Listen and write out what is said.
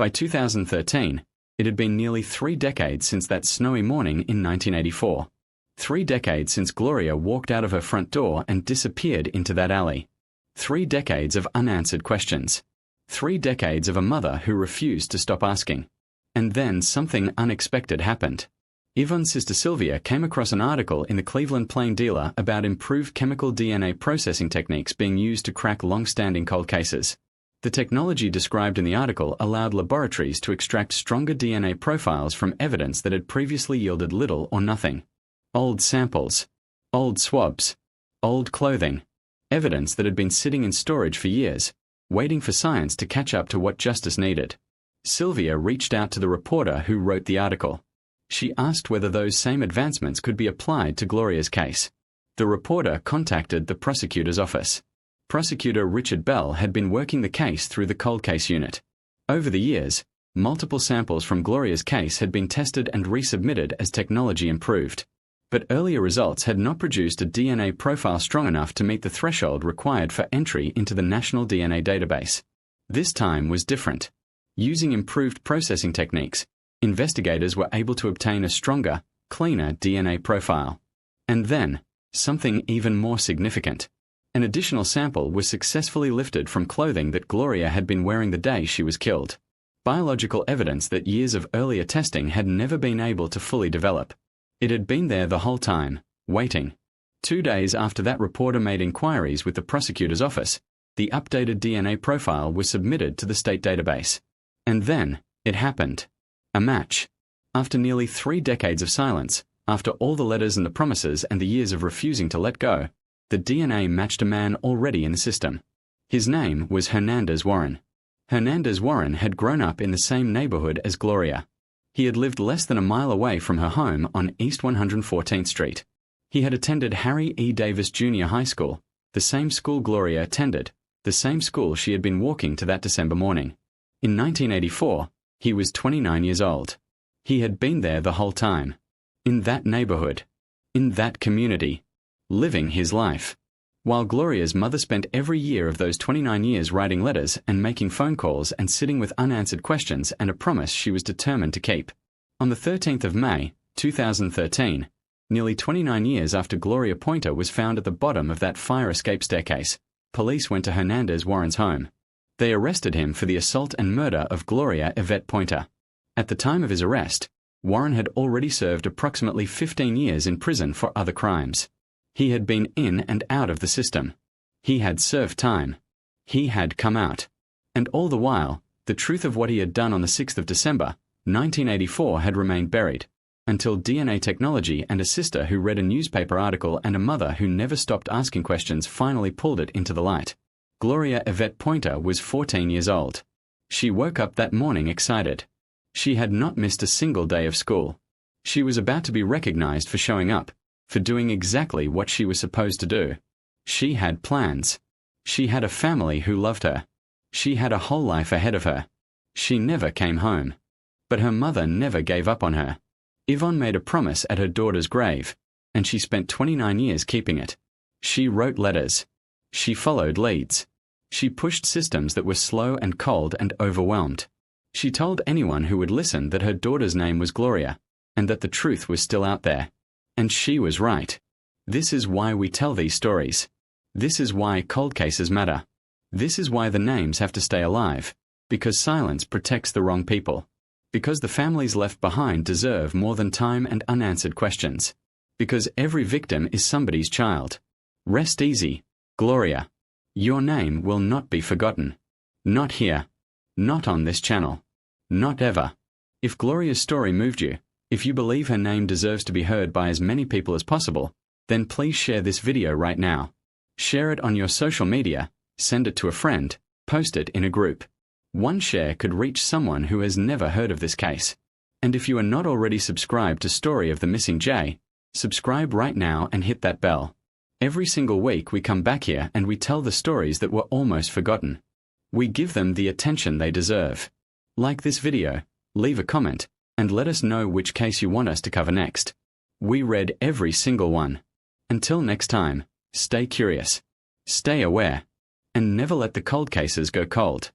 By 2013, it had been nearly 3 decades since that snowy morning in 1984. 3 decades since Gloria walked out of her front door and disappeared into that alley. 3 decades of unanswered questions. 3 decades of a mother who refused to stop asking. And then something unexpected happened. Yvonne's sister Sylvia came across an article in the Cleveland Plain Dealer about improved chemical DNA processing techniques being used to crack long-standing cold cases. The technology described in the article allowed laboratories to extract stronger DNA profiles from evidence that had previously yielded little or nothing. Old samples, old swabs, old clothing, evidence that had been sitting in storage for years, waiting for science to catch up to what justice needed. Sylvia reached out to the reporter who wrote the article. She asked whether those same advancements could be applied to Gloria's case. The reporter contacted the prosecutor's office. Prosecutor Richard Bell had been working the case through the cold case unit. Over the years, multiple samples from Gloria's case had been tested and resubmitted as technology improved. But earlier results had not produced a DNA profile strong enough to meet the threshold required for entry into the National DNA Database. This time was different. Using improved processing techniques, investigators were able to obtain a stronger, cleaner DNA profile. And then, something even more significant. An additional sample was successfully lifted from clothing that Gloria had been wearing the day she was killed. Biological evidence that years of earlier testing had never been able to fully develop. It had been there the whole time, waiting. 2 days after that reporter made inquiries with the prosecutor's office, the updated DNA profile was submitted to the state database. And then, it happened. A match. After nearly 3 decades of silence, after all the letters and the promises and the years of refusing to let go, the DNA matched a man already in the system. His name was Hernandez Warren. Hernandez Warren had grown up in the same neighborhood as Gloria. He had lived less than a mile away from her home on East 114th Street. He had attended Harry E. Davis Jr. High School, the same school Gloria attended, the same school she had been walking to that December morning. In 1984, he was 29 years old. He had been there the whole time. In that neighborhood. In that community. Living his life. While Gloria's mother spent every year of those 29 years writing letters and making phone calls and sitting with unanswered questions and a promise she was determined to keep. On the 13th of May, 2013, nearly 29 years after Gloria Pointer was found at the bottom of that fire escape staircase, police went to Hernandez Warren's home. They arrested him for the assault and murder of Gloria Yvette Pointer. At the time of his arrest, Warren had already served approximately 15 years in prison for other crimes. He had been in and out of the system. He had served time. He had come out. And all the while, the truth of what he had done on the 6th of December, 1984 had remained buried, until DNA technology and a sister who read a newspaper article and a mother who never stopped asking questions finally pulled it into the light. Gloria Yvette Pointer was 14 years old. She woke up that morning excited. She had not missed a single day of school. She was about to be recognized for showing up, for doing exactly what she was supposed to do. She had plans. She had a family who loved her. She had a whole life ahead of her. She never came home. But her mother never gave up on her. Yvonne made a promise at her daughter's grave, and she spent 29 years keeping it. She wrote letters. She followed leads. She pushed systems that were slow and cold and overwhelmed. She told anyone who would listen that her daughter's name was Gloria, and that the truth was still out there. And she was right. This is why we tell these stories. This is why cold cases matter. This is why the names have to stay alive, because silence protects the wrong people. Because the families left behind deserve more than time and unanswered questions. Because every victim is somebody's child. Rest easy, Gloria. Your name will not be forgotten. Not here. Not on this channel. Not ever. If Gloria's story moved you, if you believe her name deserves to be heard by as many people as possible, then please share this video right now. Share it on your social media, send it to a friend, post it in a group. One share could reach someone who has never heard of this case. And if you are not already subscribed to Story of the Missing J, subscribe right now and hit that bell. Every single week we come back here and we tell the stories that were almost forgotten. We give them the attention they deserve. Like this video, leave a comment, and let us know which case you want us to cover next. We read every single one. Until next time, stay curious, stay aware, and never let the cold cases go cold.